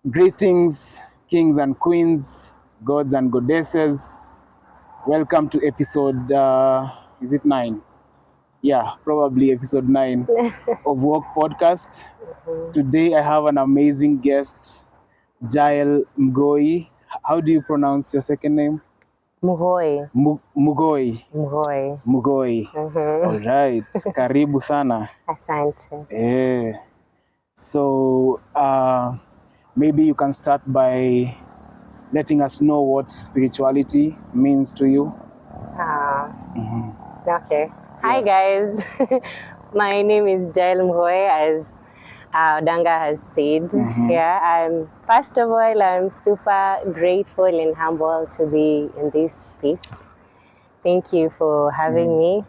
Greetings, kings and queens, gods and goddesses. Welcome to episode, is it 9? Yeah, probably episode 9 of Walk Podcast. Today I have an amazing guest, Jael Mghoi. How do you pronounce your second name? Mghoi. Mghoi. Mghoi. Mghoi. All right. Karibu sana. Asante. So, maybe you can start by letting us know what spirituality means to you. Okay. Hi guys. My name is Jael Mghoi, as Danga has said. First of all, I'm super grateful and humble to be in this space. Thank you for having me.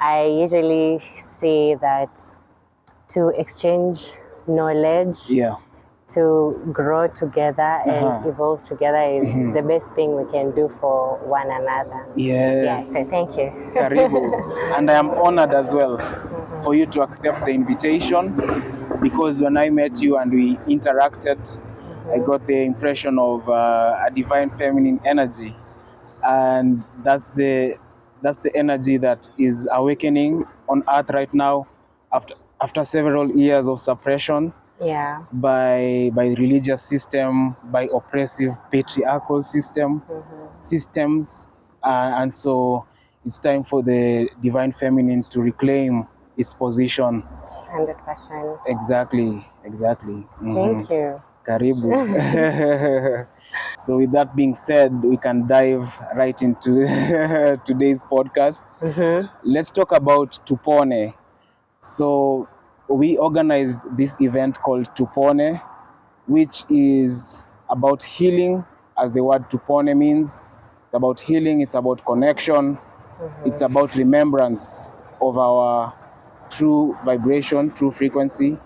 I usually say that to exchange knowledge, to grow together and evolve together is the best thing we can do for one another. Yes. So thank you. Karibu. And I am honored as well for you to accept the invitation, because when I met you and we interacted, I got the impression of a divine feminine energy, and that's the energy that is awakening on earth right now after several years of suppression. By religious system, by oppressive patriarchal systems, and so it's time for the divine feminine to reclaim its position. 100%. Exactly. Thank you. Karibu. So with that being said, we can dive right into today's podcast. Let's talk about Tupone. So we organized this event called Tupone, which is about healing, as the word Tupone means. It's about healing, it's about connection, it's about remembrance of our true vibration, true frequency.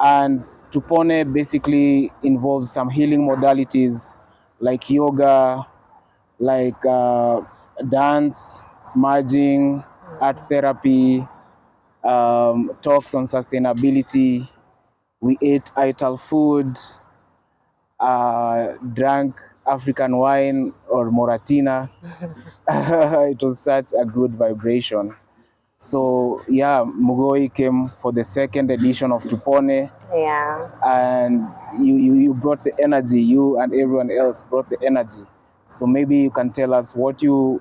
And Tupone basically involves some healing modalities like yoga, like dance, smudging, art therapy, talks on sustainability. We ate ital food, drank African wine or Moratina. It was such a good vibration. So Mghoi came for the second edition of Tupone. And you brought the energy, you and everyone else brought the energy. So maybe you can tell us what you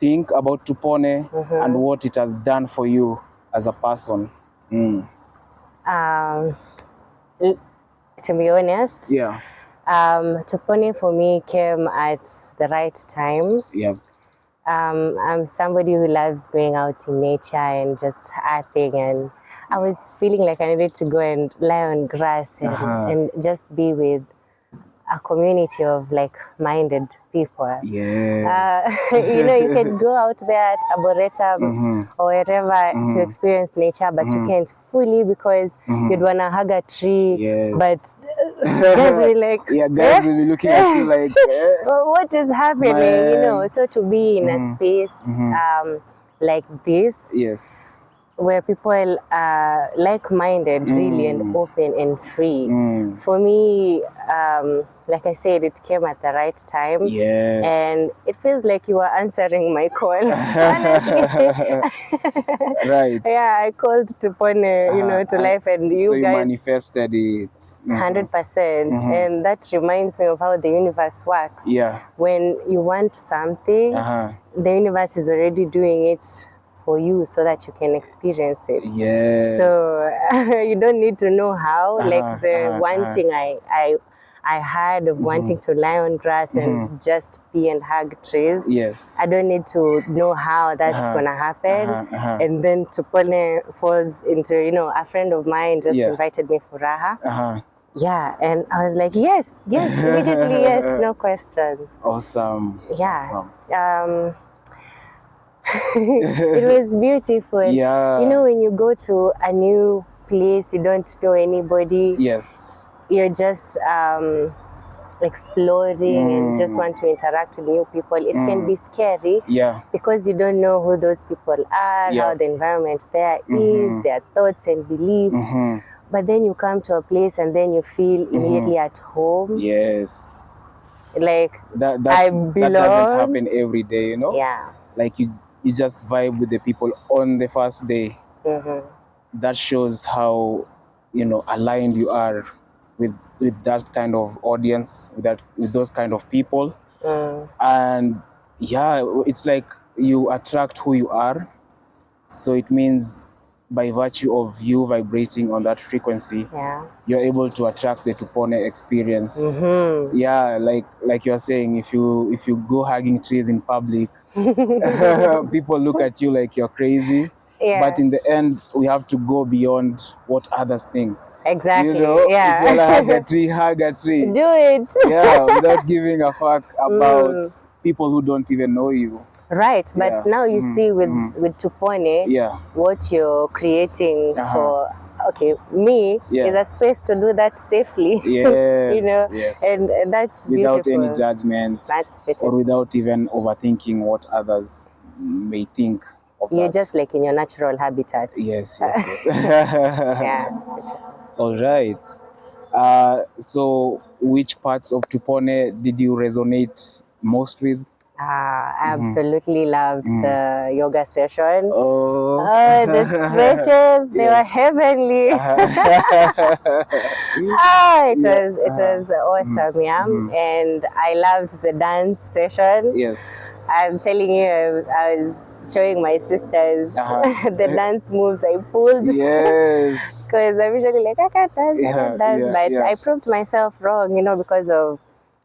think about Tupone and what it has done for you as a person. To be honest, Tupone for me came at the right time. I'm somebody who loves going out in nature and just earthing, and I was feeling like I needed to go and lie on grass and just be with a community of like-minded people. You can go out there at Arboretum or wherever to experience nature, but you can't fully because you'd want to hug a tree, but guys will be like, guys will be looking at you like, what is happening? So to be in a space like this, where people are like-minded, really, and open and free. For me, like I said, it came at the right time. And it feels like you are answering my call. Honestly. Right. I called Tupone, to life, and you guys manifested it. 100%. And that reminds me of how the universe works. When you want something, the universe is already doing it for you so that you can experience it. So you don't need to know how. Like the one thing I had of wanting to lie on grass and just be and hug trees. I don't need to know how that's gonna happen. And then Tupone falls into, a friend of mine just invited me for Raha. And I was like, yes, immediately, yes, no questions. Awesome. It was beautiful. When you go to a new place, you don't know anybody. You're just exploring and just want to interact with new people. It can be scary because you don't know who those people are, how the environment there is, their thoughts and beliefs. but then you come to a place and then you feel immediately at home. Yes. Like that belong. That doesn't happen every day, you know? Yeah. Like you just vibe with the people on the first day. That shows how, you know, aligned you are with that kind of audience, with those kind of people. And yeah, it's like you attract who you are. So it means by virtue of you vibrating on that frequency, you're able to attract the Tupone experience. Yeah, like you're saying, if you go hugging trees in public, people look at you like you're crazy. But in the end, we have to go beyond what others think. Exactly. You know, if you wanna hug a tree. Do it. Yeah, without giving a fuck about people who don't even know you. Right, but now you see with Tupone, what you're creating for me is a space to do that safely. Yes, you know, yes, and that's beautiful. Without any judgment. That's beautiful. Or without even overthinking what others may think of You're that. just like in your natural habitat. Yes, yes, yes. Yeah. All right. So which parts of Tupone did you resonate most with? I absolutely loved the yoga session. Oh, the stretches, they were heavenly. It was awesome, and I loved the dance session. Yes. I'm telling you, I was showing my sisters the dance moves I pulled. Yes. Because I'm usually like, I can't dance, but I proved myself wrong, you know, because of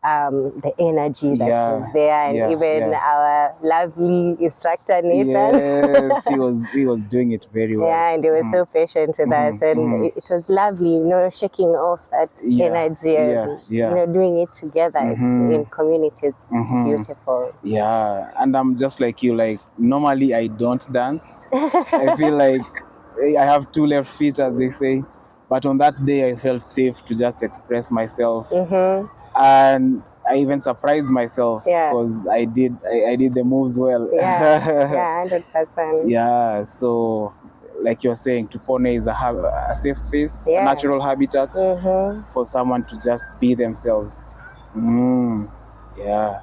the energy that was there, and even our lovely instructor Nathan. Yes, he was doing it very well. Yeah, and he was so patient with us, and it was lovely, you know, shaking off that energy and you know, doing it together. It's in community. It's beautiful. Yeah, and I'm just like you. Like normally I don't dance. I feel like I have two left feet, as they say. But on that day, I felt safe to just express myself. And I even surprised myself because I did the moves well. Yeah, 100%. Yeah, so like you're saying, Tupone is a safe space, a natural habitat for someone to just be themselves. Yeah.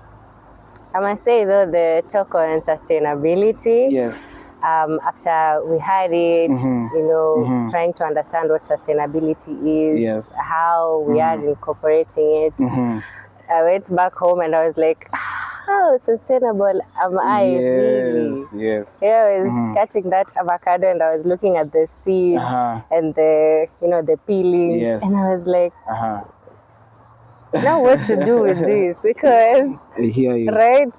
I must say though, the talk on sustainability. Yes. After we had it, you know, trying to understand what sustainability is, how we are incorporating it. I went back home and I was like, how sustainable am I really? Yes. Yeah, I was cutting that avocado and I was looking at the seed and the, you know, the peelings, and I was like, now what to do with this? Because I hear you. Right?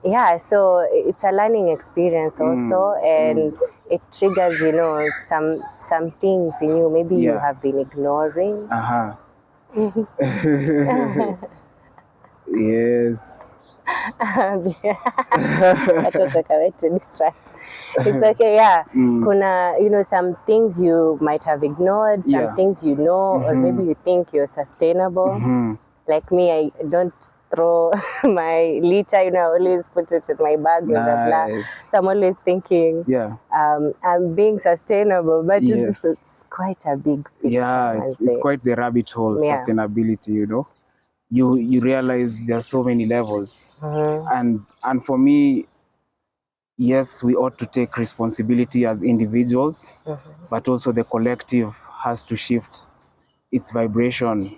Yeah, so it's a learning experience also, and it triggers, you know, some things in you maybe you have been ignoring. Yes. It's okay, kuna, you know, some things you might have ignored, some things you know, or maybe you think you're sustainable. Like me, I don't throw my liter, you know, I always put it in my bag with the blah. So I'm always thinking, I'm being sustainable, but it's quite a big picture. Yeah, it's quite the rabbit hole, sustainability, you know. You realize there are so many levels. And for me, yes, we ought to take responsibility as individuals, but also the collective has to shift its vibration.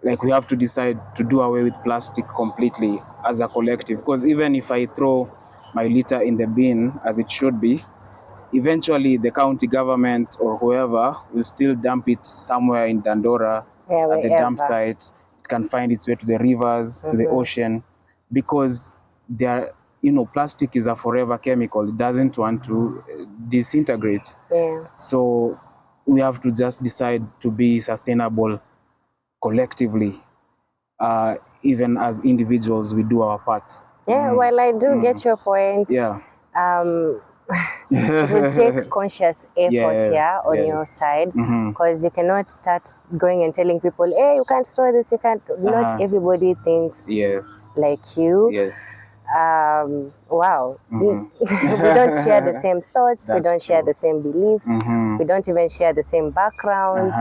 Like we have to decide to do away with plastic completely as a collective. Because even if I throw my litter in the bin as it should be, eventually the county government or whoever will still dump it somewhere in Dandora at the dump site. It can find its way to the rivers, to the ocean, because there, you know, plastic is a forever chemical. It doesn't want to disintegrate. So we have to just decide to be sustainable collectively. Even as individuals, we do our part. Well, I do get your point. It will take conscious effort on your side, because you cannot start going and telling people, hey, you can't throw this, you can't. Not everybody thinks like you. Wow. We don't share the same thoughts. We don't share the same beliefs. We don't even share the same backgrounds.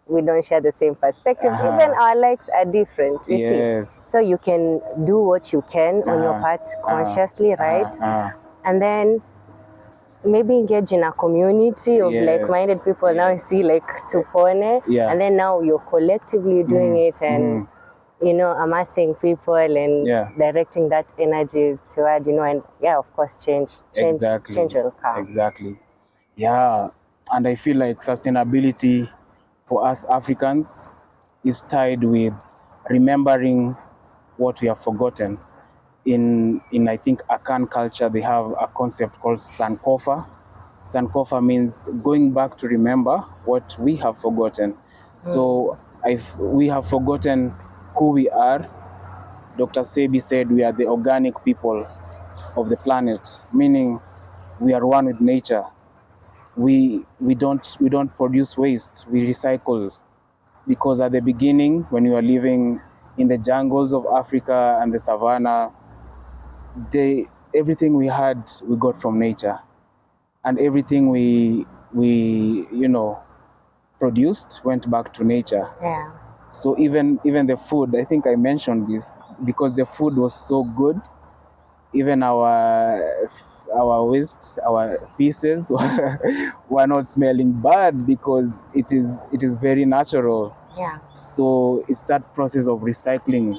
We don't share the same perspectives. Even our likes are different, you see. So you can do what you can on your part consciously, right? And then maybe engage in a community of like-minded people. Now you see like Tupone, and then now you're collectively doing it and you know, amassing people and directing that energy toward, you know, and of course change will come. Exactly. Yeah, and I feel like sustainability for us Africans is tied with remembering what we have forgotten. In I think Akan culture, they have a concept called Sankofa. Sankofa means going back to remember what we have forgotten. So we have forgotten who we are. Dr. Sebi said we are the organic people of the planet, meaning we are one with nature. We don't produce waste, we recycle. Because at the beginning, when we were living in the jungles of Africa and the savannah, everything we had, we got from nature. And everything we you know, produced went back to nature. Yeah. So even the food, I think I mentioned this, because the food was so good, even our waste, our feces were not smelling bad because it is very natural. Yeah. So it's that process of recycling.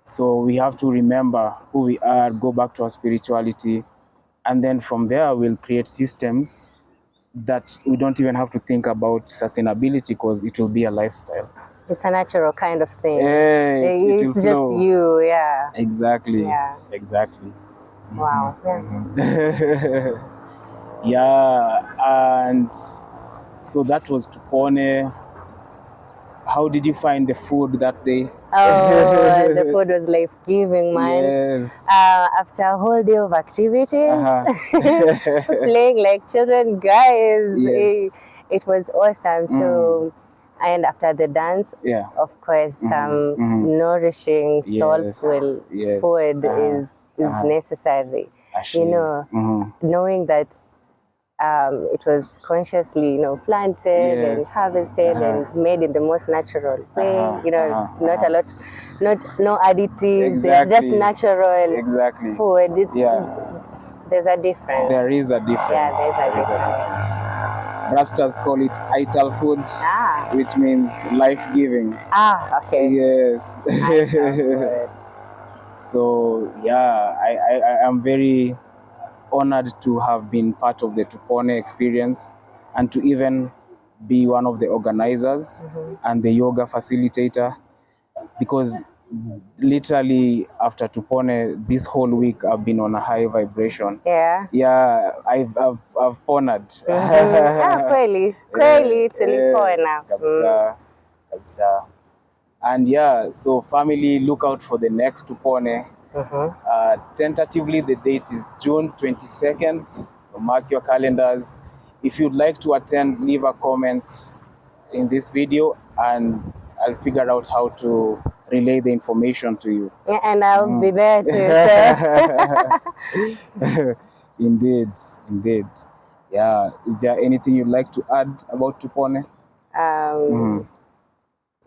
So we have to remember who we are, go back to our spirituality, and then from there we'll create systems that we don't even have to think about sustainability because it will be a lifestyle. It's a natural kind of thing. It's just flow. You, yeah. Exactly. Yeah. Exactly. Wow. Yeah, and so that was Tupone. How did you find the food that day? Oh, the food was life-giving, man. Yes. After a whole day of activities, playing like children, guys, it was awesome. So, and after the dance, of course, some nourishing, soulful food is necessary. You know, knowing that it was consciously, you know, planted and harvested and made in the most natural way. You know, not a lot, no additives. It's just natural food. It's, there's a difference. There is a difference. Yeah, there's a difference. Rastas call it ital food, which means life-giving. Okay. Yes. So yeah, I am very honored to have been part of the Tupone Experience and to even be one of the organizers and the yoga facilitator, because literally after Tupone this whole week I've been on a high vibration. Yeah, I've pondered. Kweli tulipona. Kabisa. And yeah, so family, look out for the next Tupone. Tentatively, the date is June 22nd. So mark your calendars. If you'd like to attend, leave a comment in this video and I'll figure out how to relay the information to you. And I'll be there too. Indeed. Yeah. Is there anything you'd like to add about Tupone?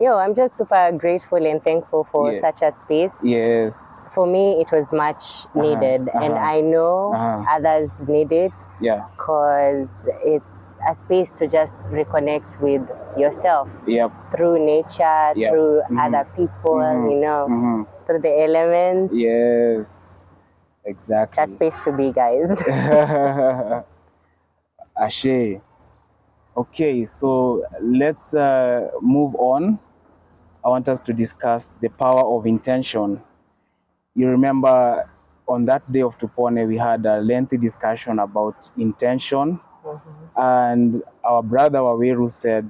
I'm just super grateful and thankful for such a space. Yes. For me, it was much needed, and I know others need it. Yeah. Because it's a space to just reconnect with yourself. Yep. Through nature, through other people, you know, through the elements. Yes. Exactly. It's a space to be, guys. Ashe. Okay, so let's move on. I want us to discuss the power of intention. You remember on that day of Tupone, we had a lengthy discussion about intention. And our brother Waweru said,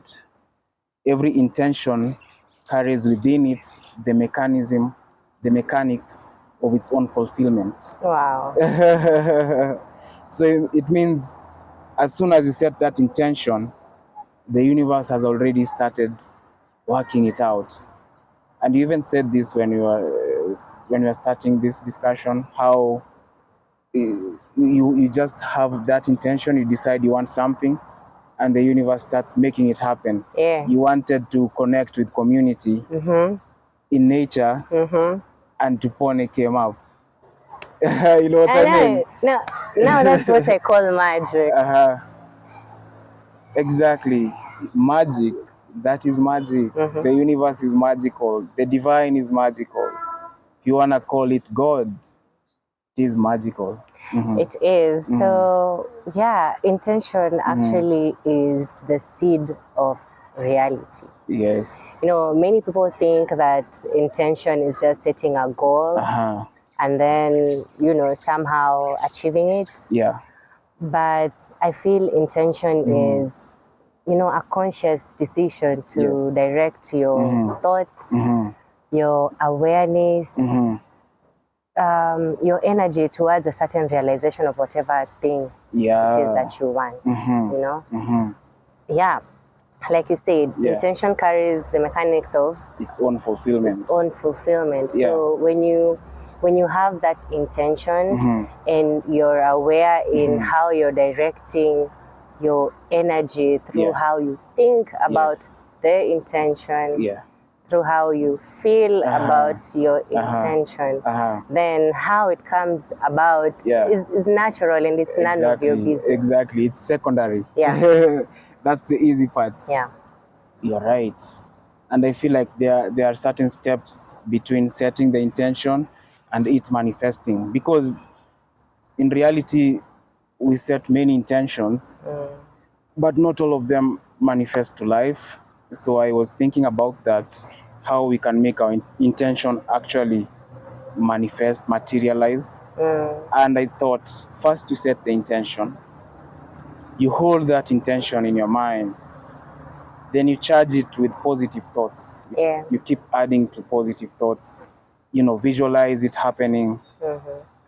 every intention carries within it the mechanics of its own fulfillment. Wow. So it means as soon as you set that intention, the universe has already started working it out. And you even said this when you were when we are starting this discussion, how you just have that intention, you decide you want something, and the universe starts making it happen. Yeah. You wanted to connect with community in nature, and Tupone came up. You know what I mean? Now that's what I call magic. Exactly. Magic. That is magic. The universe is magical. The divine is magical. If you want to call it God, it is magical. It is. So, yeah, intention actually is the seed of reality. Yes. You know, many people think that intention is just setting a goal and then, you know, somehow achieving it. Yeah. But I feel intention is, you know, a conscious decision to direct your thoughts, your awareness, your energy towards a certain realization of whatever thing it is that you want, you know? Yeah. Like you said, intention carries the mechanics of its own fulfillment. Yeah. So when you have that intention and you're aware in how you're directing your energy through how you think about the intention, through how you feel about your intention, then how it comes about is natural, and it's none of your business. Exactly. It's secondary. Yeah. That's the easy part. Yeah. You're right. And I feel like there are certain steps between setting the intention and it manifesting, because in reality we set many intentions, but not all of them manifest to life. So I was thinking about that, how we can make our intention actually manifest, materialize. And I thought, first to set the intention, you hold that intention in your mind, then you charge it with positive thoughts. Yeah. You keep adding to positive thoughts, you know, visualize it happening.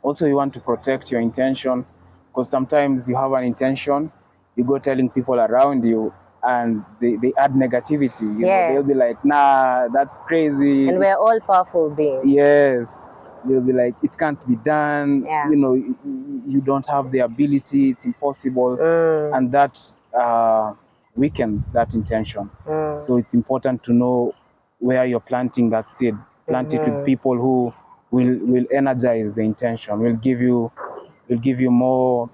Also, you want to protect your intention, because sometimes you have an intention, you go telling people around you, and they add negativity. You know, they'll be like, nah, that's crazy. And we're all powerful beings. Yes. They'll be like, it can't be done. You know, you don't have the ability, it's impossible. And that weakens that intention. So it's important to know where you're planting that seed. Plant it with people who will energize the intention, will give you more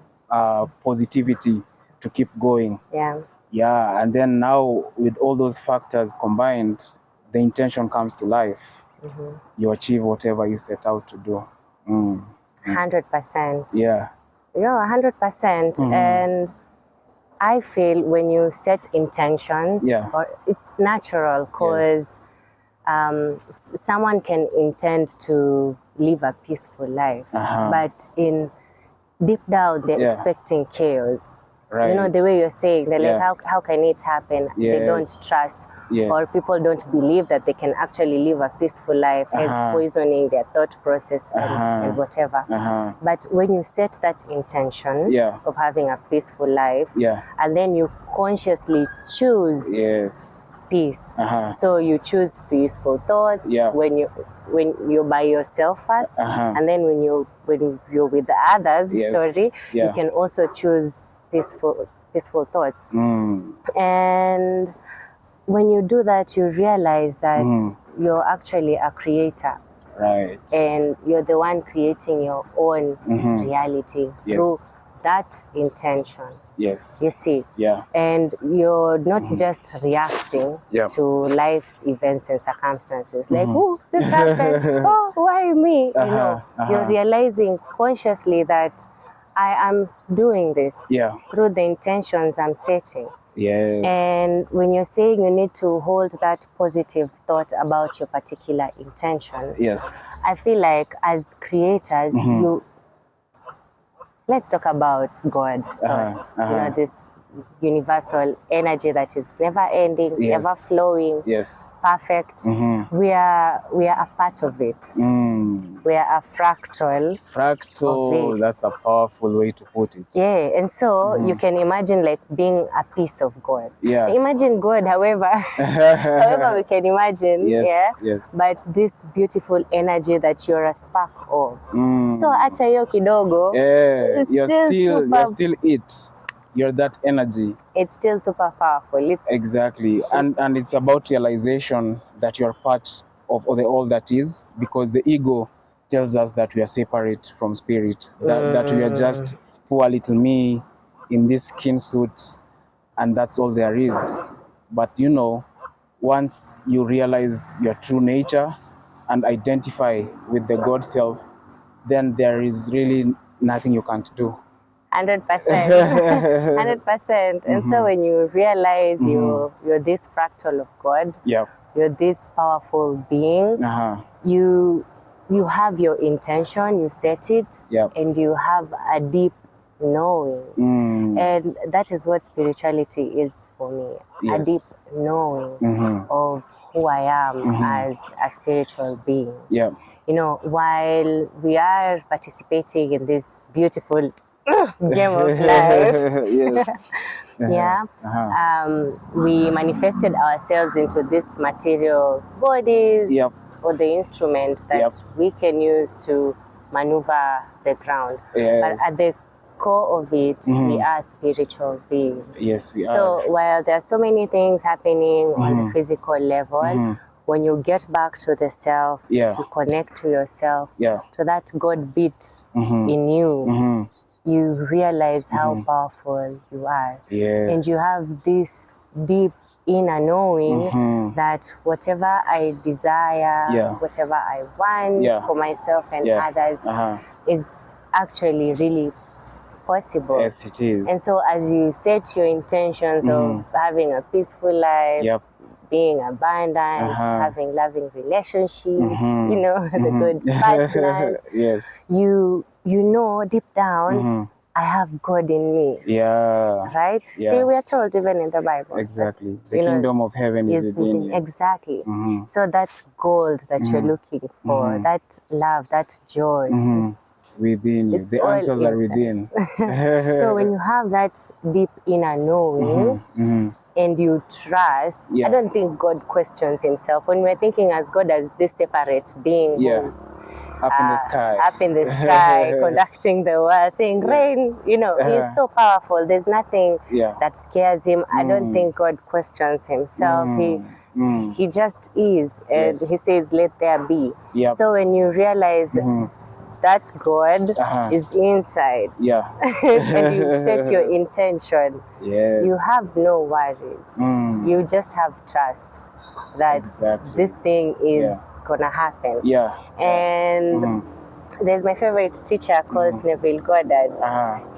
positivity to keep going. Yeah, and then now with all those factors combined, the intention comes to life. You achieve whatever you set out to do. 100%. Yeah. Yeah, 100%. And I feel when you set intentions, it's natural, because someone can intend to live a peaceful life, but in deep down they're expecting chaos. You know, the way you're saying, they're like, how can it happen? They don't trust, or people don't believe that they can actually live a peaceful life, hence poisoning their thought process and whatever. But when you set that intention of having a peaceful life, and then you consciously choose peace. So you choose peaceful thoughts when you're by yourself first, and then when you're with the others, you can also choose peaceful thoughts. And when you do that, you realize that you're actually a creator. Right. And you're the one creating your own reality through that intention. Yes. You see? Yeah. And you're not just reacting to life's events and circumstances. Like, oh, this happened. Oh, why me? You know, you're realizing consciously that I am doing this through the intentions I'm setting. Yes. And when you're saying you need to hold that positive thought about your particular intention, I feel like as creators, let's talk about God, source. You know, this universal energy that is never ending, ever flowing, perfect. We are a part of it. We are a fractal. Fractal, that's a powerful way to put it. Yeah, and so you can imagine like being a piece of God. Imagine God, however we can imagine. But this beautiful energy that you're a spark of. So hata hiyo kidogo, you're still it. You're that energy. It's still super powerful. Exactly. And it's about realization that you're part of the all that is, because the ego tells us that we are separate from spirit, that we are just poor little me in this skin suit, and that's all there is. But you know, once you realize your true nature and identify with the God self, then there is really nothing you can't do. 100%. 100%. And so when you realize you're this fractal of God, you're this powerful being, you have your intention, you set it, and you have a deep knowing. And that is what spirituality is for me. A deep knowing of who I am as a spiritual being. You know, while we are participating in this beautiful game of life, we manifested ourselves into this material bodies or the instrument that we can use to maneuver the ground. But at the core of it, we are spiritual beings. Yes, we are. So while there are so many things happening on the physical level, when you get back to the self, you connect to yourself, to that God beat in you, you realize how powerful you are. And you have this deep inner knowing that whatever I desire, whatever I want for myself and others is actually really possible. Yes, it is. And so as you set your intentions of having a peaceful life, being abundant, having loving relationships, you know, the good partners, you know deep down, I have God in me. Right? See, we are told even in the Bible. Exactly. The kingdom of heaven is within you. Exactly. So that gold that you're looking for, that love, that joy, it's within you. The answers are within. So when you have that deep inner knowing, and you trust, I don't think God questions himself. When we're thinking as God as this separate being who's up in the sky, conducting the world, saying rain, you know, he's so powerful. There's nothing that scares him. I don't think God questions himself. He just is, and he says, let there be. So when you realize that God is inside, and you set your intention, you have no worries. You just have trust that this thing is gonna happen. And there's my favorite teacher called Neville Goddard.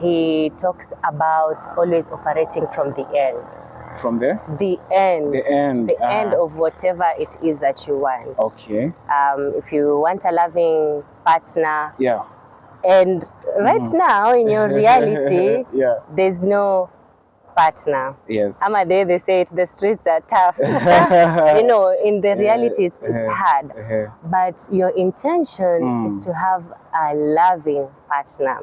He talks about always operating from the end. From there? The end. The end of whatever it is that you want. Okay. If you want a loving partner, and right now in your reality, there's no partner. Ama they say it, the streets are tough. You know, in the reality it's hard. But your intention is to have a loving partner.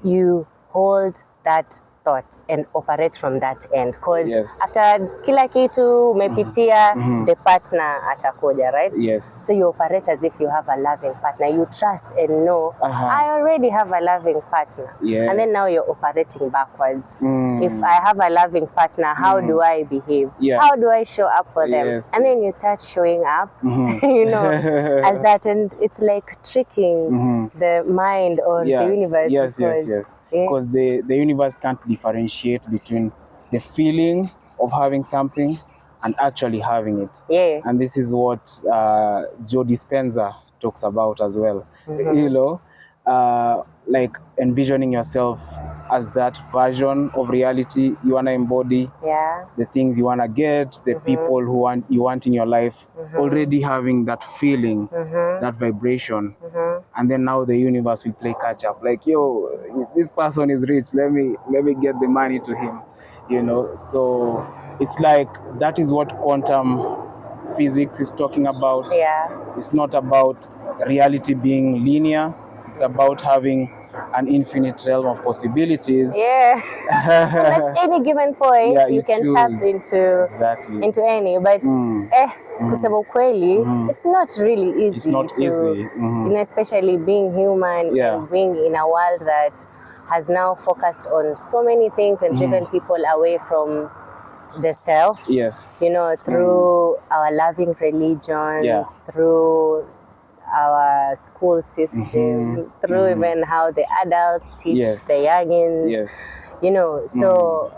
You hold that thought and operate from that end, because after kila kitu umepitia, the partner atakuja, right? So you operate as if you have a loving partner. You trust and know, I already have a loving partner. And then now you're operating backwards. If I have a loving partner, how do I behave? How do I show up for them? And then you start showing up, you know, as that, and it's like tricking the mind or the universe. Because the universe can't differentiate between the feeling of having something and actually having it. And this is what Joe Dispenza talks about as well. You know, like envisioning yourself as that version of reality you want to embody. Yeah. The things you want to get, the people you want in your life, already having that feeling, that vibration. And then now the universe will play catch up. Like, yo, this person is rich. Let me get the money to him. You know, so it's like that is what quantum physics is talking about. Yeah. It's not about reality being linear. It's about having an infinite realm of possibilities. Yeah. And at any given point, Yeah, you can choose. tap into Exactly. any. But kusema ukweli, it's not really easy. It's not easy. You know, especially being human and being in a world that has now focused on so many things and driven people away from the self. Yes. You know, through our loving religions, through our school system, through even how the adults teach the youngins. Yes. You know, so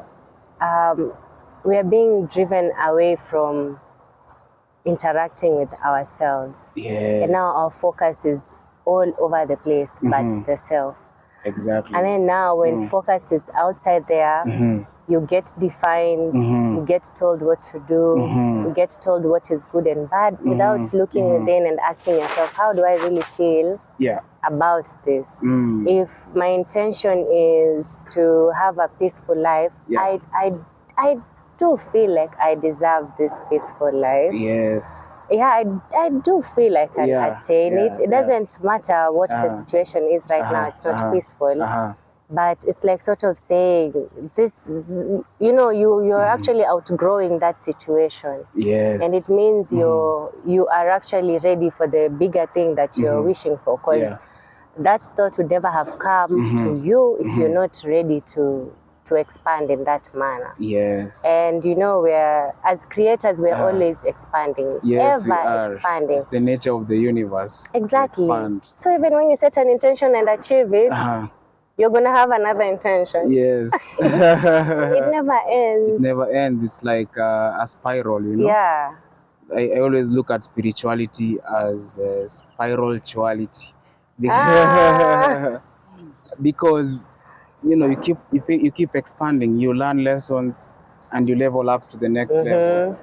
we are being driven away from interacting with ourselves. Yes. And now our focus is all over the place, but the self. Exactly. And then now when focus is outside there, you get defined, you get told what to do, you get told what is good and bad without looking within and asking yourself, how do I really feel about this? If my intention is to have a peaceful life, I do feel like I deserve this peaceful life. Yes. Yeah, I do feel like I can attain it. It doesn't matter what the situation is right now, it's not peaceful. But it's like sort of saying this, you know, you're actually outgrowing that situation. Yes. And it means you are actually ready for the bigger thing that you're wishing for. Because that thought would never have come to you if you're not ready to expand in that manner. Yes. And you know, we're as creators, we're always expanding. Yes, ever expanding. It's the nature of the universe. Exactly. So even when you set an intention and achieve it, you're gonna have another intention. Yes. It never ends. It never ends. It's like a spiral, you know? Yeah. I always look at spirituality as spiraltuality. Because you know, you keep expanding, you learn lessons and you level up to the next level.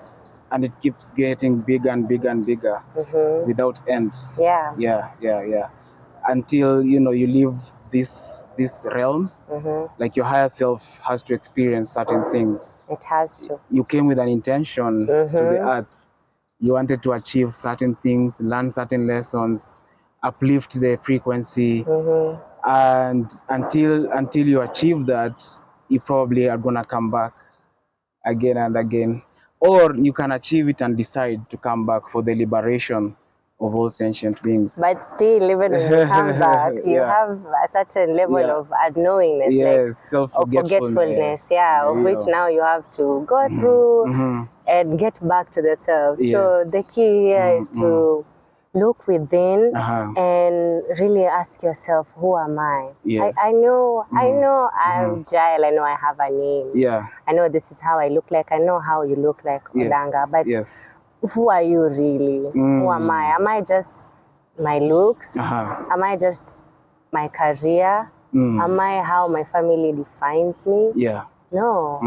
And it keeps getting bigger and bigger and bigger without end. Yeah. Until, you know, you leave this realm, like your higher self has to experience certain things. It has to. You came with an intention to the earth. You wanted to achieve certain things, learn certain lessons, uplift the frequency. And until you achieve that, you probably are gonna come back again and again. Or you can achieve it and decide to come back for the liberation of all sentient beings. But still, even when you come back, you have a certain level of unknowingness, like self-forgetfulness, of which now you have to go through and get back to the self. So the key here is to look within and really ask yourself, who am I? I know I'm Jael. I know I have a name. I know this is how I look like. I know how you look like, Odanga. But who are you really? Who am I? Am I just my looks? Am I just my career? Am I how my family defines me? No.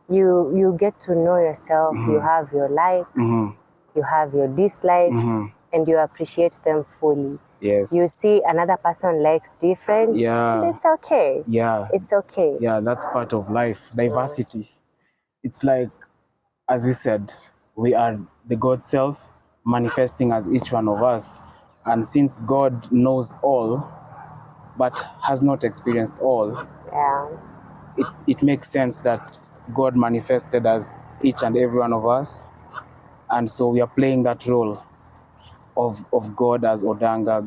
You get to know yourself. You have your likes. You have your dislikes. And you appreciate them fully. Yes. You see another person likes different. And it's okay. It's okay. That's part of life. Diversity. It's like, as we said, we are the God self manifesting as each one of us. And since God knows all, but has not experienced all, it makes sense that God manifested as each and every one of us. And so we are playing that role of God as Odanga,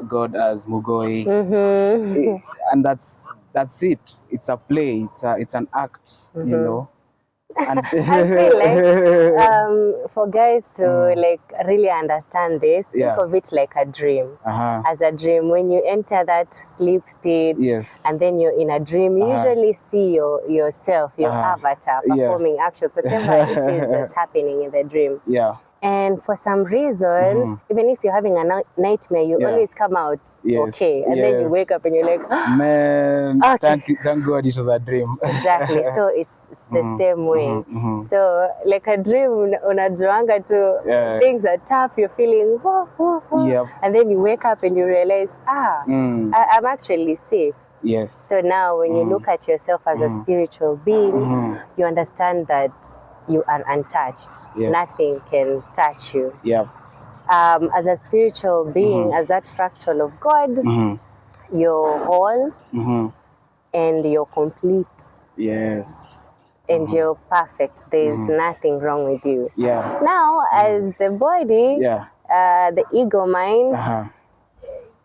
God as Mghoi. And that's it. It's a play. It's an act, you know. And I feel like for guys to like really understand this, think of it like a dream. As a dream, when you enter that sleep state and then you're in a dream, you usually see yourself, your avatar performing actions, whatever it is that's happening in the dream. And for some reason, even if you're having a nightmare, you always come out okay. And then you wake up and you're like, man, okay. Thank God it was a dream. Exactly. So it's the same way. So like a dream, unajuanga to things are tough, you're feeling, and then you wake up and you realize, I'm actually safe. Yes. So now when you look at yourself as a spiritual being, you understand that you are untouched. Yes. Nothing can touch you. Yeah. As a spiritual being, as that fractal of God, you're whole and you're complete. Yes. And you're perfect. There's nothing wrong with you. Yeah. Now, as the body, the ego mind,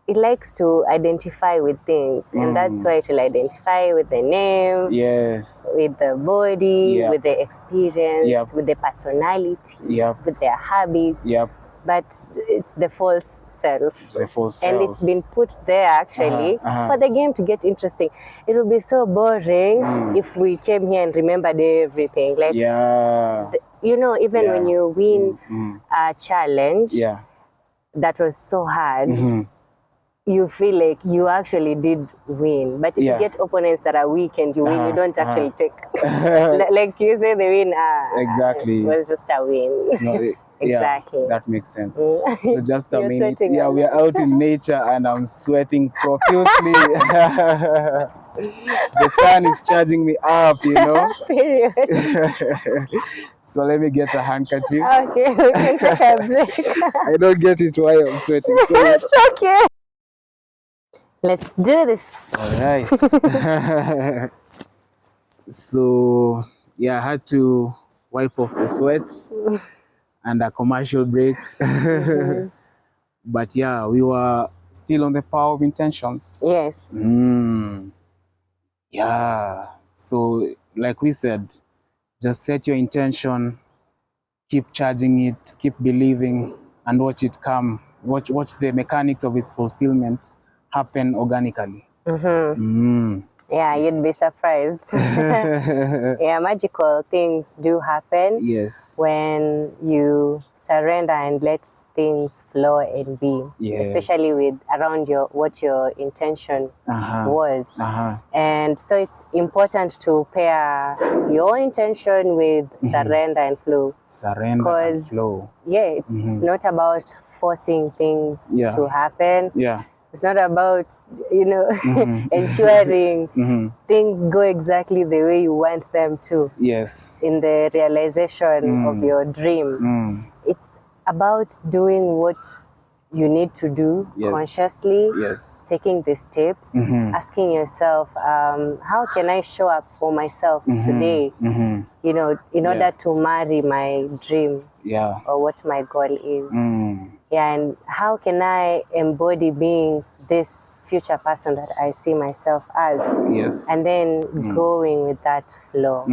it likes to identify with things, and that's why it will identify with the name, with the body, with the experience, with the personality, with their habits. But it's the false self. The false self. And it's been put there actually for the game to get interesting. It would be so boring if we came here and remembered everything. Like, you know, even when you win a challenge that was so hard, you feel like you actually did win. But if you get opponents that are weak and you win, you don't actually take. Like you say, the win. Exactly. It was just a win. Exactly. Yeah, that makes sense. So just a minute. Yeah, we are out in nature and I'm sweating profusely. The sun is charging me up, you know. Period. So let me get a handkerchief. Okay, we can take a break. I don't get it while I'm sweating. So it's okay. Let's do this. All right. So yeah, I had to wipe off the sweat and a commercial break. But yeah, we were still on the power of intentions. Yes. Yeah. So like we said, just set your intention, keep charging it, keep believing, and watch it come. Watch the mechanics of its fulfillment happen organically. Yeah, you'd be surprised. Yeah, magical things do happen. Yes. When you surrender and let things flow and be. Yes. Especially with around what your intention was. And so it's important to pair your intention with surrender and flow. Surrender and flow. Yeah, it's not about forcing things to happen. Yeah. It's not about, you know, ensuring things go exactly the way you want them to. Yes. In the realization of your dream. It's about doing what you need to do consciously, taking the steps, asking yourself, how can I show up for myself today, you know, in order to marry my dream or what my goal is. Yeah, and how can I embody being this future person that I see myself as? Yes. And then going with that flow.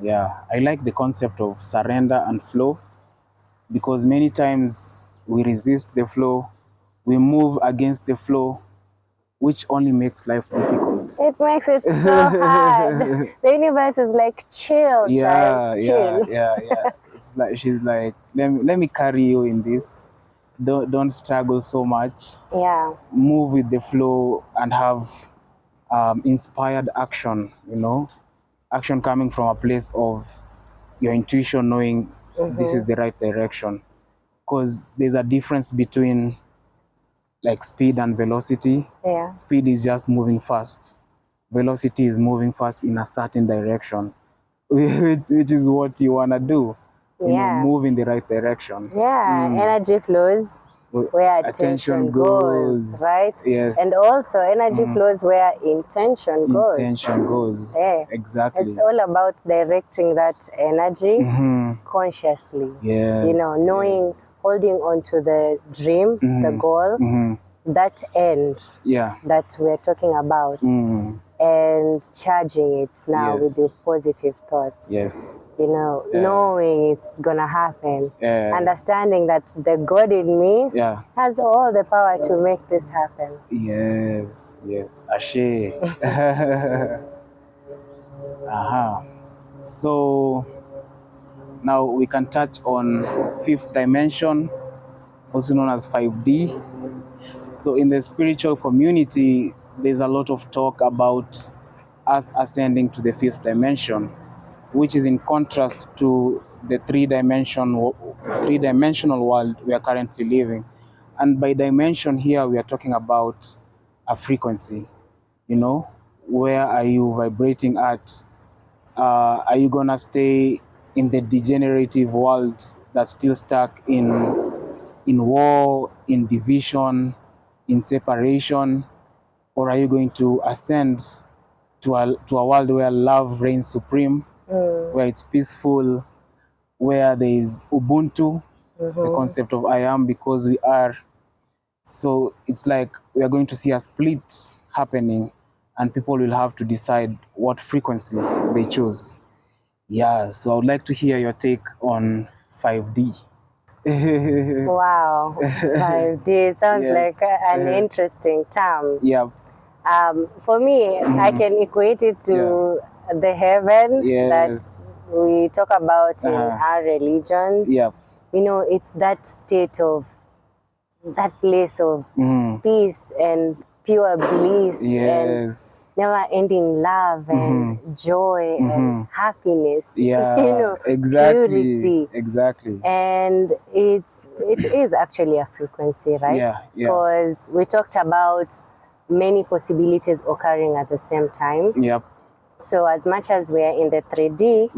Yeah, I like the concept of surrender and flow, because many times we resist the flow, we move against the flow, which only makes life difficult. It makes it so hard. The universe is like, chill, child, chill. Yeah. It's like, she's like, let me carry you in this. Don't struggle so much. Yeah. Move with the flow and have inspired action, you know, action coming from a place of your intuition, knowing this is the right direction. Because there's a difference between like speed and velocity. Yeah. Speed is just moving fast. Velocity is moving fast in a certain direction, which is what you want to do. You know, move in the right direction. Yeah, energy flows where attention goes, right? Yes. And also energy flows where intention goes. Intention goes. Yeah. Exactly. It's all about directing that energy consciously. Yes. You know, knowing, holding on to the dream, the goal, that end that we're talking about, and charging it now with the positive thoughts. Yes. You know, knowing it's gonna happen, understanding that the God in me has all the power to make this happen. Yes, Ashe. So Now we can touch on fifth dimension, also known as 5D. So in the spiritual community, there's a lot of talk about us ascending to the fifth dimension, which is in contrast to the three-dimensional world we are currently living. And by dimension here, we are talking about a frequency. You know, where are you vibrating at? Are you gonna stay in the degenerative world that's still stuck in war, in division, in separation, or are you going to ascend to a world where love reigns supreme, where it's peaceful, where there is Ubuntu, the concept of I am because we are. So it's like we are going to see a split happening, and people will have to decide what frequency they choose. Yeah, so I would like to hear your take on 5D. Wow, 5D sounds like an interesting term. Yeah. For me, I can equate it to the heaven that we talk about in our religions. Yeah. You know, it's that state of, that place of peace and pure bliss and never-ending love and joy and happiness. Yeah, you know, purity. Exactly. And it is actually a frequency, right? Because we talked about many possibilities occurring at the same time. Yep. So as much as we are in the 3D,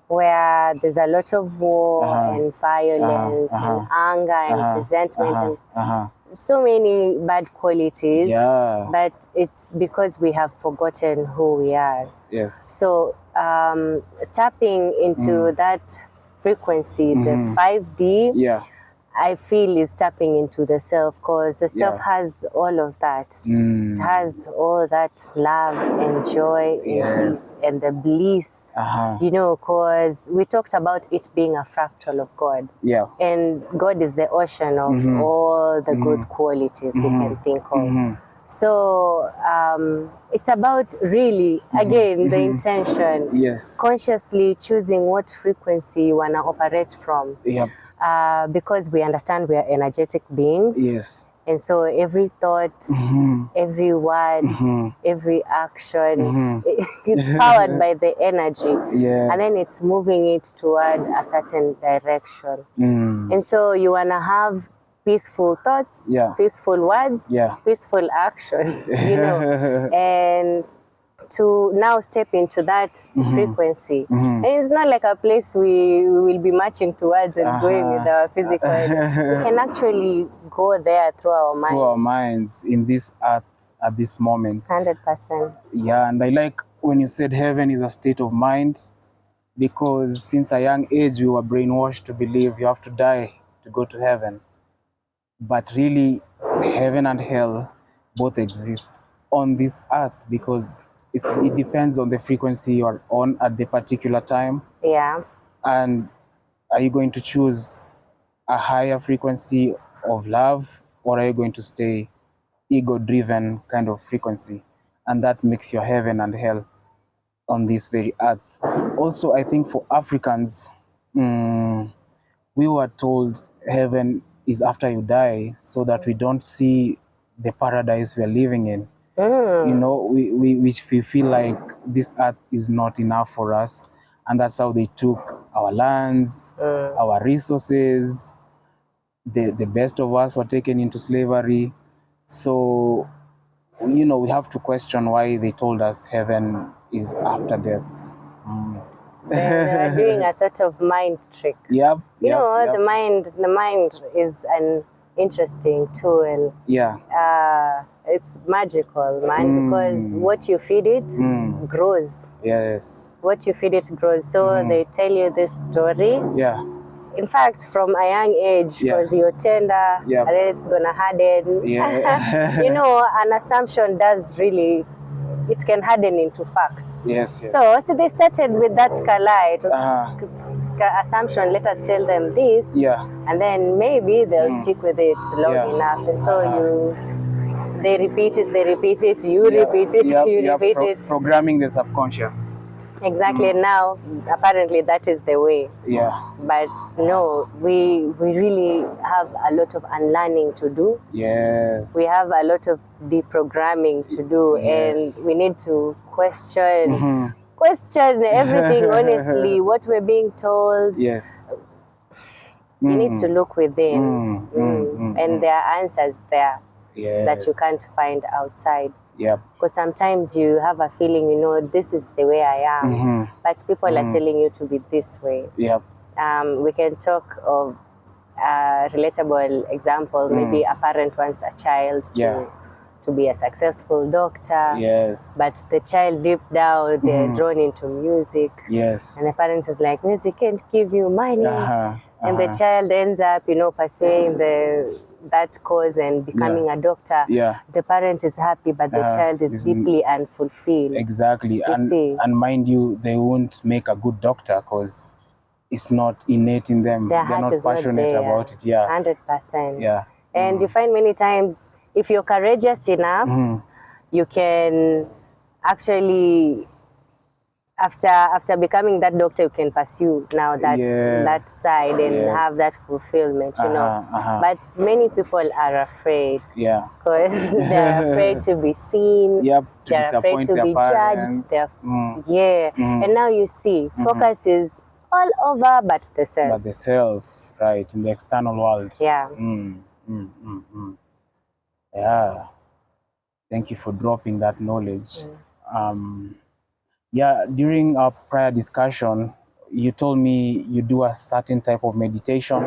where there's a lot of war and violence and anger and resentment and so many bad qualities, but it's because we have forgotten who we are. Yes. So tapping into that frequency, the 5D, I feel is tapping into the self, because the self has all of that. It has all that love and joy and the bliss, you know, because we talked about it being a fractal of God. And God is the ocean of all the good qualities we can think of. So it's about really, again, the intention, consciously choosing what frequency you want to operate from. Because we understand we are energetic beings. And so every thought, every word, every action, it's powered by the energy. And then it's moving it toward a certain direction. And so you want to have peaceful thoughts, peaceful words, peaceful actions, you know, and to now step into that frequency. And it's not like a place we will be marching towards and going with our physical energy. We can actually go there through our minds. Through our minds in this earth at this moment. 100%. Yeah, and I like when you said heaven is a state of mind, because since a young age we were brainwashed to believe you have to die to go to heaven. But really, heaven and hell both exist on this earth, because it depends on the frequency you are on at the particular time. And are you going to choose a higher frequency of love, or are you going to stay ego-driven kind of frequency? And that makes your heaven and hell on this very earth. Also, I think for Africans, we were told heaven is after you die, so that we don't see the paradise we are living in. You know, we feel like this earth is not enough for us, and that's how they took our lands, our resources. The best of us were taken into slavery. So, you know, we have to question why they told us heaven is after death. They are doing a sort of mind trick. You know, the mind is an interesting tool. It's magical, man, because what you feed it grows. What you feed it grows. So they tell you this story. In fact, from a young age, because you're tender, and then it's gonna harden. You know, an assumption does really, it can harden into fact. So they started with that kala. It was assumption. Let us tell them this, and then maybe they'll stick with it long enough. And so they repeat it, you repeat it, you repeat it. Programming the subconscious. Exactly. Now, apparently, that is the way. Yeah. But no, we really have a lot of unlearning to do. Yes. We have a lot of deprogramming to do, yes. and we need to question everything. Honestly, what we're being told. Yes. You need to look within, and there are answers there that you can't find outside. Yep. Because sometimes you have a feeling, this is the way I am, but people are telling you to be this way. Yep. We can talk of a relatable example. Maybe a parent wants a child to be a successful doctor. Yes. But the child deep down, they're drawn into music. Yes. And the parent is like, music can't give you money. And the child ends up, pursuing that cause and becoming a doctor. Yeah. The parent is happy, but the child is deeply unfulfilled. Exactly. And mind you, they won't make a good doctor because it's not innate in them. Their They're heart not is passionate not there. about it. Yeah. 100%. Yeah. And you find many times, if you're courageous enough, you can actually, after becoming that doctor, you can pursue now that side and have that fulfillment, But many people are afraid. Yeah. Because they're afraid to be seen. Yep. They're afraid to be judged. And now you see, focus is all over but the self. But the self, right, in the external world. Yeah. Yeah. Thank you for dropping that knowledge. Yeah, during our prior discussion, you told me you do a certain type of meditation.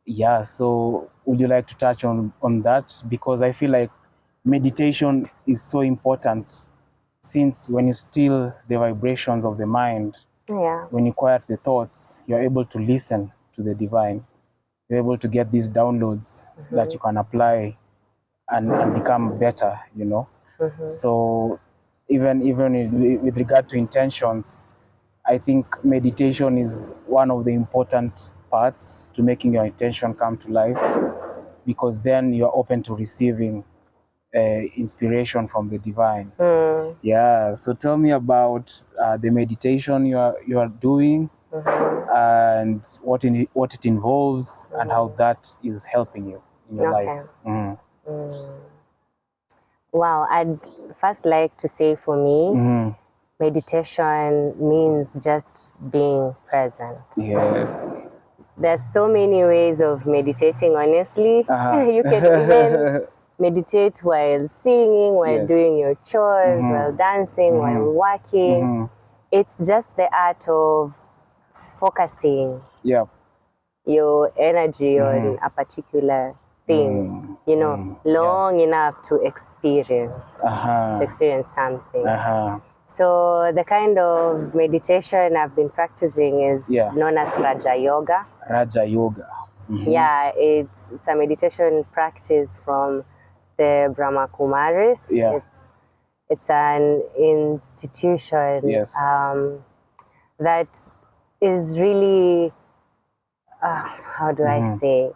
Yeah, so would you like to touch on that? Because I feel like meditation is so important, since when you still the vibrations of the mind, when you quiet the thoughts, you're able to listen to the divine. You're able to get these downloads that you can apply and become better, So even with regard to intentions, I think meditation is one of the important parts to making your intention come to life, because then you're open to receiving inspiration from the divine. Yeah, so tell me about the meditation you are doing, and what it involves, and how that is helping you in your life. Wow, I'd first like to say, for me, meditation means just being present. Yes. There's so many ways of meditating, honestly. You can even meditate while singing, while doing your chores, while dancing, while working. It's just the art of focusing your energy on a particular thing, long enough to experience something. So the kind of meditation I've been practicing is known as Raja Yoga. Raja Yoga. Yeah, it's a meditation practice from the Brahma Kumaris. It's an institution that is really, how do I say?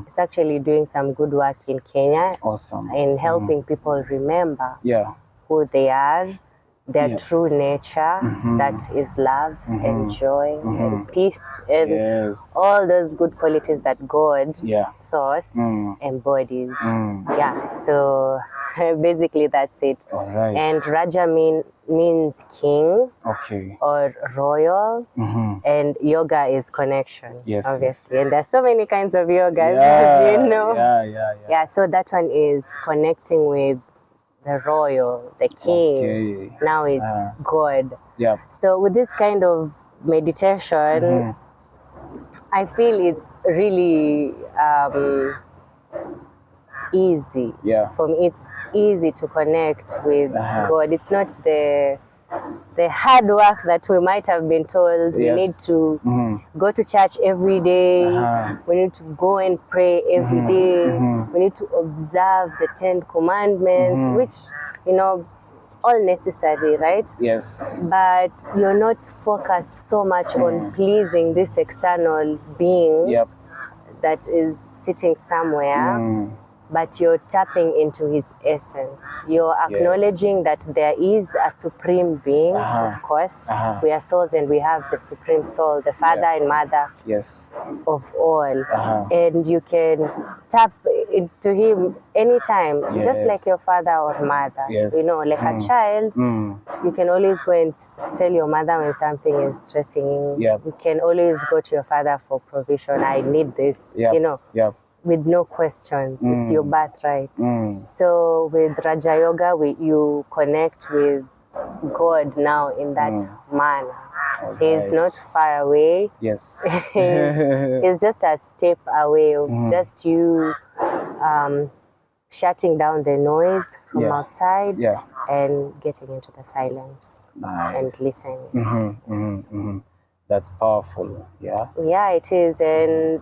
It's actually doing some good work in Kenya. Awesome. In helping people remember who they are, their true nature, that is love and joy and peace and all those good qualities that God, Source, embodies. Yeah, so basically that's it. All right. And Raja means king or royal, and yoga is connection, obviously. And there's so many kinds of yogas, as you know. Yeah, so that one is connecting with the royal, the king. Now it's God. So with this kind of meditation, I feel it's really easy. For me, it's easy to connect with God. It's not the hard work that we might have been told. We need to go to church every day. We need to go and pray every day. We need to observe the 10 commandments, which, all necessary, right? Yes. But you're not focused so much on pleasing this external being that is sitting somewhere. but you're tapping into his essence. You're acknowledging that there is a supreme being, of course. We are souls and we have the supreme soul, the father and mother of all. And you can tap into him anytime, just like your father or mother. You know, like a child, you can always go and tell your mother when something is stressing you. You can always go to your father for provision. I need this, you know. With no questions. It's your birthright. So with Raja Yoga, you connect with God now in that manner. He's not far away. He's just a step away of just you shutting down the noise from outside and getting into the silence and listening. That's powerful. Yeah, it is. And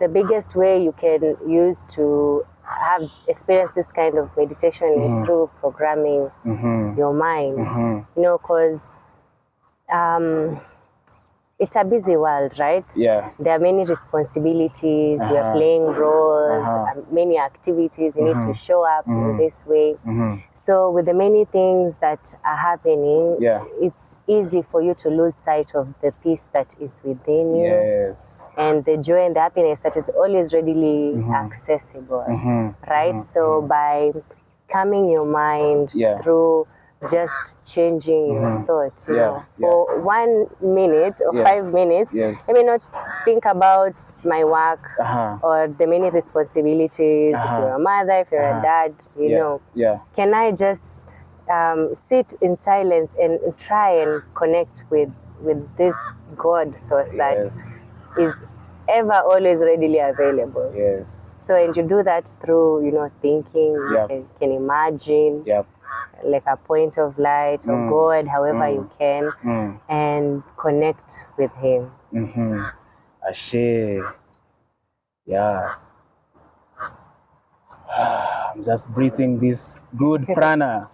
the biggest way you can use to have experienced this kind of meditation is through programming your mind. You know, because it's a busy world, right? There are many responsibilities, we are playing roles, many activities, you need to show up in this way. So with the many things that are happening, it's easy for you to lose sight of the peace that is within you and the joy and the happiness that is always readily accessible, right? So by calming your mind through just changing your thoughts, you know, for 1 minute or 5 minutes, let me not think about my work or the many responsibilities. If you're a mother, if you're a dad, you know, can I just sit in silence and try and connect with this God source that is ever always readily available. So, and you do that through, you know, thinking, you can imagine like a point of light or God, however you can, and connect with him. Ashe. I'm just breathing this good prana.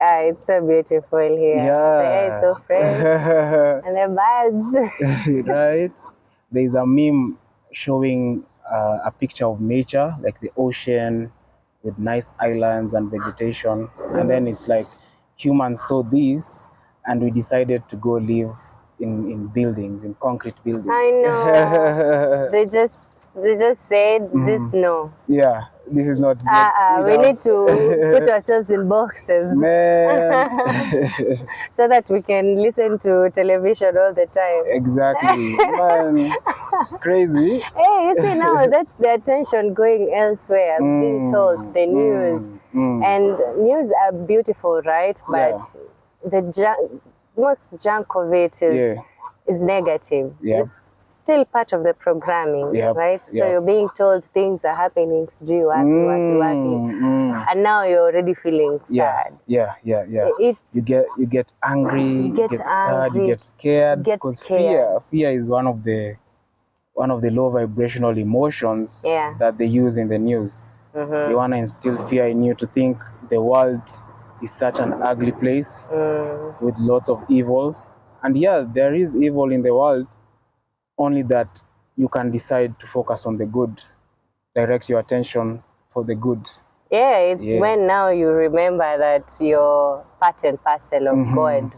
It's so beautiful here. The air is so fresh. And the birds. Right? There's a meme showing a picture of nature, like the ocean with nice islands and vegetation. And then it's like humans saw this and we decided to go live in buildings, in concrete buildings. I know. They just said this no. This is not we need to put ourselves in boxes. Man. So that we can listen to television all the time. Exactly. Man, it's crazy. Hey, you see now, that's the attention going elsewhere. Being told the news. And news are beautiful, right? But the most junk of it is negative. It's still part of the programming, right? So you're being told things are happening, you and now you're already feeling sad. You get angry, you get sad, you get scared. Because fear is one of the low vibrational emotions that they use in the news. They want to instill fear in you to think the world is such an ugly place with lots of evil. And there is evil in the world, only that you can decide to focus on the good, direct your attention for the good. It's when now you remember that you're part and parcel of God.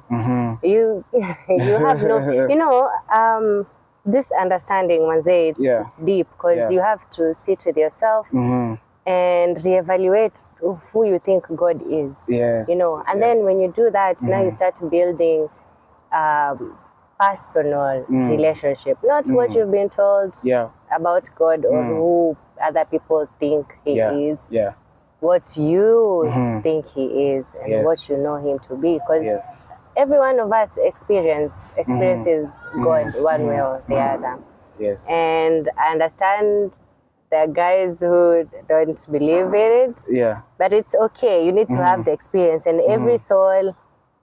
You have no, you know, this understanding, Manze, it's deep, because you have to sit with yourself and reevaluate who you think God is. You know, and then when you do that, now you start building personal relationship, not what you've been told about God or who other people think he is, what you think he is and what you know him to be, because every one of us experiences God one way or the other. And I understand there are guys who don't believe in it, but it's okay. You need to have the experience, and every soul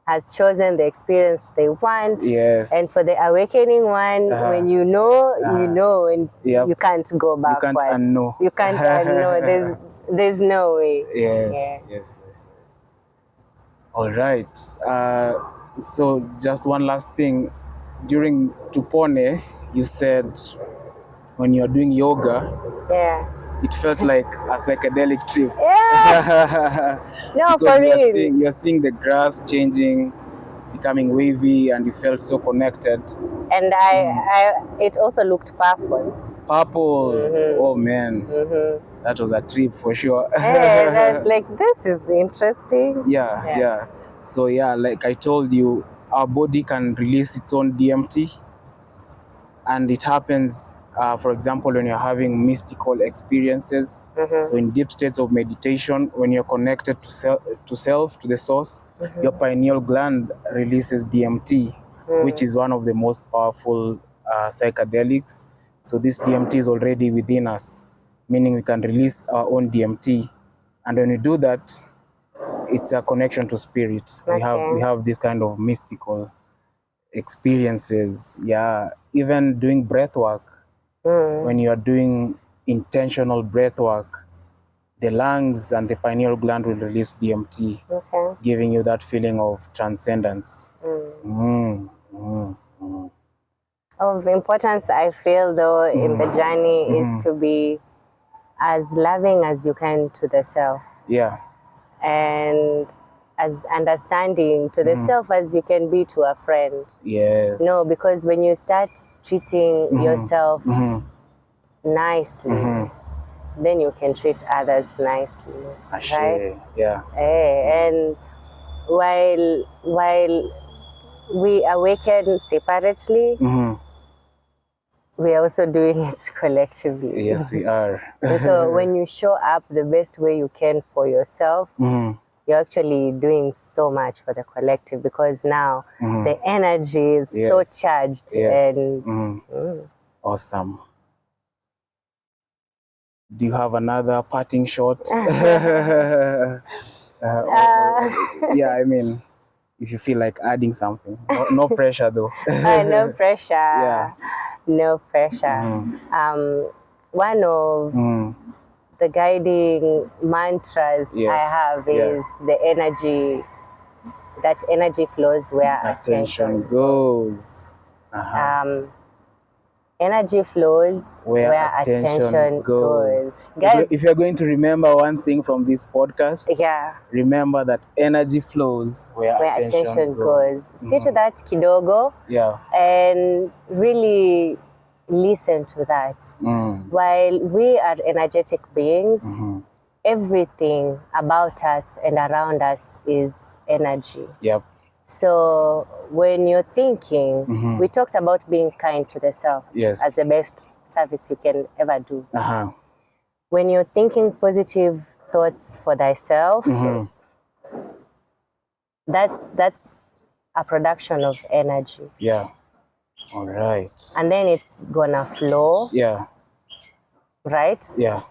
has chosen the experience they want. And for the awakening one, when you know, you know, and you can't go backwards. You can't unknow. You can't unknow. There's no way. Yes. All right. So just one last thing. During Tupone, you said when you're doing yoga, it felt like a psychedelic trip. Yeah. No, because for real. You're seeing the grass changing, becoming wavy, and you felt so connected. And it also looked purple. Purple. Oh man, that was a trip for sure. And I was like, this is interesting. Yeah. So yeah, like I told you, our body can release its own DMT, and it happens, for example, when you're having mystical experiences. So in deep states of meditation, when you're connected to self, to the source, your pineal gland releases DMT, which is one of the most powerful psychedelics. So this DMT is already within us, meaning we can release our own DMT. And when we do that, it's a connection to spirit. Okay. We have this kind of mystical experiences. Yeah, even doing breath work. When you are doing intentional breath work, the lungs and the pineal gland will release DMT, giving you that feeling of transcendence. Of importance, I feel, though, in the journey is to be as loving as you can to the self. Yeah. And as understanding to the self as you can be to a friend. Yes. No, because when you start treating yourself nicely, then you can treat others nicely. Right? Yeah. And while we awaken separately, we are also doing it collectively. Yes, we are. So when you show up the best way you can for yourself, you're actually doing so much for the collective, because now the energy is so charged. And awesome. Do you have another parting shot? Yeah, I mean, if you feel like adding something. No pressure though. No pressure. Yeah. No pressure. One of the guiding mantras I have is the energy, that energy flows where attention goes. Energy flows where attention goes. Guys, if you're going to remember one thing from this podcast, remember that energy flows where attention goes. See to that kidogo, and really listen to that. While we are energetic beings, everything about us and around us is energy. Yep. So when you're thinking, we talked about being kind to the self as the best service you can ever do. When you're thinking positive thoughts for thyself, that's a production of energy. Yeah. All right. And then it's gonna flow. Yeah. Right? Yeah.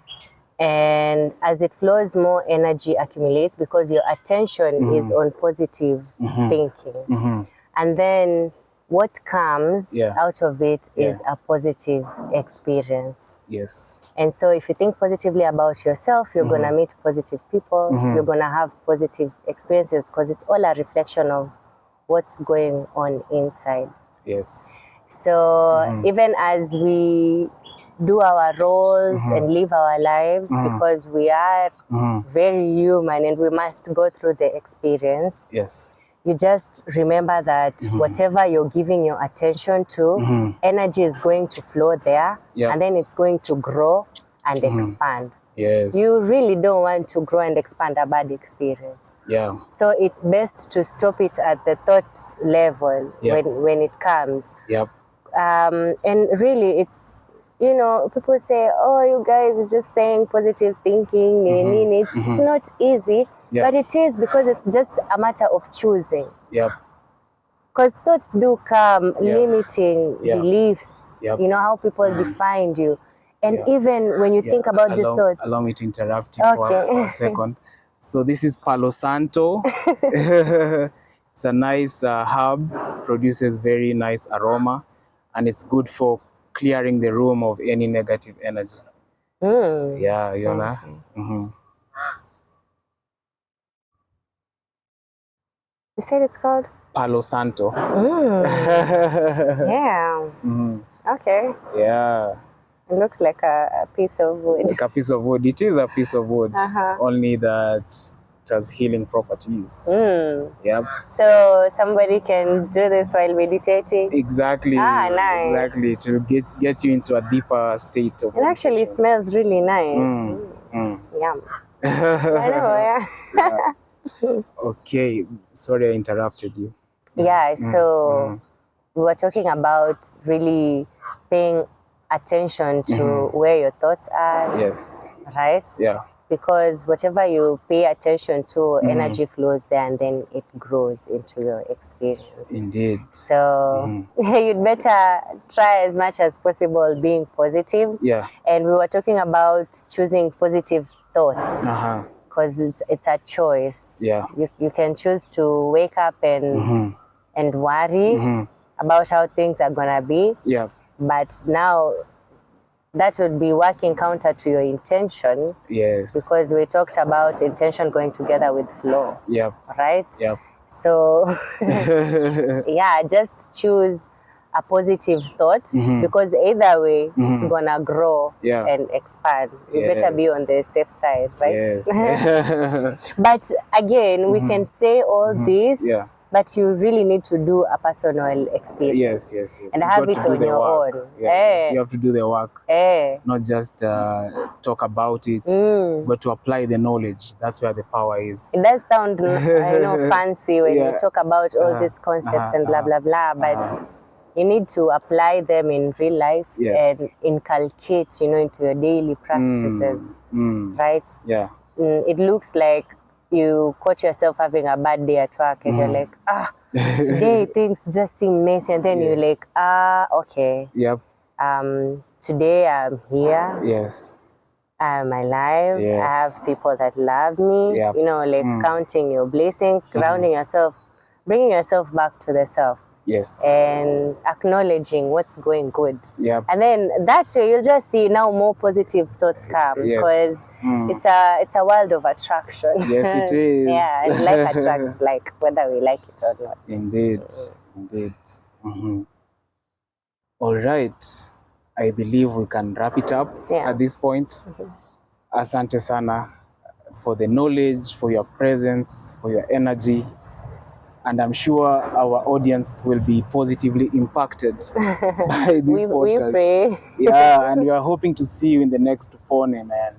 And as it flows, more energy accumulates because your attention is on positive thinking. And then what comes out of it is a positive experience. Yes. And so if you think positively about yourself, you're going to meet positive people, you're going to have positive experiences, because it's all a reflection of what's going on inside. Yes. So even as we do our roles and live our lives, because we are very human and we must go through the experience. Yes. You just remember that whatever you're giving your attention to, energy is going to flow there, and then it's going to grow and expand. Yes. You really don't want to grow and expand a bad experience. Yeah. So it's best to stop it at the thought level when it comes. Yep. And really, it's, you know, people say, oh, you guys are just saying positive thinking. It's not easy, but it is, because it's just a matter of choosing. Yep. Because thoughts do come, limiting beliefs, you know, how people defined you. And even when you think about these thoughts. Allow me to interrupt you for a second. So this is Palo Santo. It's a nice herb, produces very nice aroma, and it's good for clearing the room of any negative energy. Yeah, you know. You said it's called? Palo Santo. Yeah. Okay. Yeah. It looks like a piece of wood. Like a piece of wood. It is a piece of wood, only that it has healing properties. Yep. So somebody can do this while meditating? Exactly. Nice. Exactly. It will get you into a deeper state of meditation. It actually smells really nice. Yum. I know, yeah. Okay. Sorry I interrupted you. Yeah, so we were talking about really paying attention to where your thoughts are. Yes. Right? Yeah. Because whatever you pay attention to, energy flows there and then it grows into your experience. Indeed. So you'd better try as much as possible being positive. Yeah. And we were talking about choosing positive thoughts. Because it's a choice. Yeah. You can choose to wake up and worry about how things are gonna be. Yeah. But now that would be working counter to your intention. Yes. Because we talked about intention going together with flow. Yep. Right? Yep. So yeah, just choose a positive thought because either way it's gonna grow and expand. You better be on the safe side, right? Yes. But again, we can say all this, but you really need to do a personal experience. Yes. And have it on your own. Yeah. You have to do the work. Not just talk about it, but to apply the knowledge. That's where the power is. It does sound fancy when you talk about all these concepts and blah, blah, blah, but you need to apply them in real life and inculcate, into your daily practices, right? Yeah. It looks like you caught yourself having a bad day at work and you're like, today things just seem messy, and then you're like, okay. Yep. Today I'm here. Yes. I'm alive. I have people that love me. Yep. Counting your blessings, grounding yourself, bringing yourself back to the self. Yes. And acknowledging what's going good. Yep. And then that way you'll just see now more positive thoughts come because it's a world of attraction. Yes, it is. Yeah, and like attracts like, whether we like it or not. Indeed. Indeed. All right. I believe we can wrap it up at this point. Asante sana for the knowledge, for your presence, for your energy. And I'm sure our audience will be positively impacted by this podcast. We pray. Yeah, and we are hoping to see you in the next Tupone, man.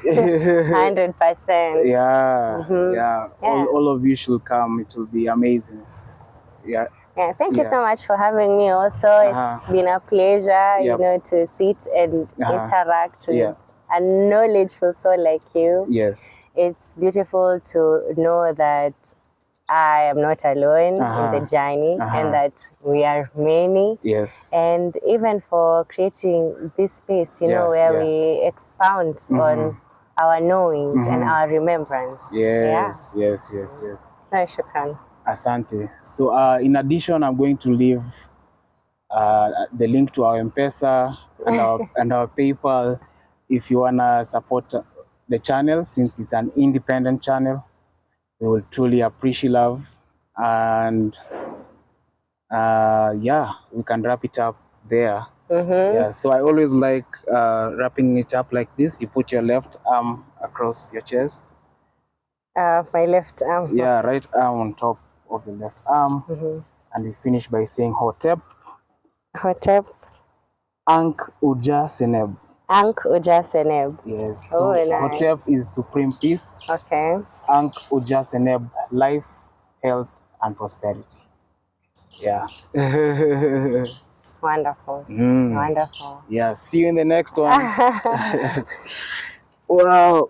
100%. Yeah. All of you should come. It will be amazing. Yeah. Thank you so much for having me also. It's been a pleasure, to sit and interact with a knowledgeful soul like you. Yes. It's beautiful to know that I am not alone in the journey and that we are many. Yes. And even for creating this space, where we expound on our knowings and our remembrance. Yes. No, shukran. Asante. So in addition, I'm going to leave the link to our M-Pesa and our PayPal if you want to support the channel, since it's an independent channel. We will truly appreciate love, and we can wrap it up there. Yeah, so I always like wrapping it up like this. You put your left arm across your chest. My left arm. Yeah, right arm on top of the left arm, and we finish by saying Hotep. Hotep. Ankh Uja Seneb. Ankh Uja Seneb. Yes. So nice. Hotep is supreme peace. Okay. Ankh Uja Seneb, life, health, and prosperity. Yeah. Wonderful. Wonderful. Yeah. See you in the next one. Wow.